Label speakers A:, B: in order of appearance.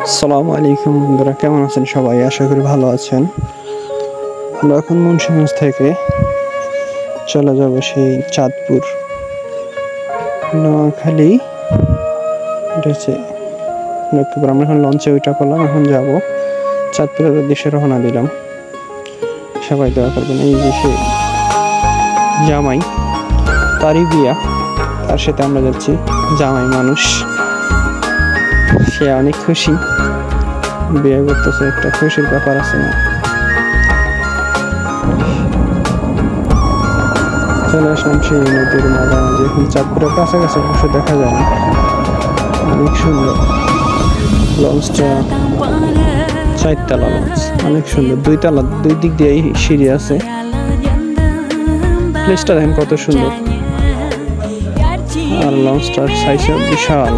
A: আসসালামু আলাইকুম বন্ধুরা, কেমন আছেন সবাই? আশা করি ভালো আছেন। আমরা এখন মুন্সিগঞ্জ থেকে চলে যাব সেই চাঁদপুর নোয়াখালী। এটা হচ্ছে লক্ষ্মীপুর। আমরা এখন লঞ্চে ওইটা করলাম, এখন যাব চাঁদপুরের উদ্দেশ্যে রওনা দিলাম। সবাই দোয়া করবেন। এই যে সে জামাই, তারই বিয়া, তার সাথে আমরা যাচ্ছি। জামাই মানুষ, সে অনেক খুশি, বিয়ে করতেছে, একটা খুশির ব্যাপার আছে না? চলে আসলাম সেই নদীর মাঝামাঝি। এখন চাঁদপুরের কাছাকাছি অবশ্য দেখা যায় না। অনেক সুন্দর লঞ্চটা, 4 তলা লঞ্চ, অনেক সুন্দর। 2 তলা, 2 দিক দিয়ে সিঁড়ি আছে। প্লেসটা দেখেন কত সুন্দর, আর লঞ্চটার সাইজ বিশাল।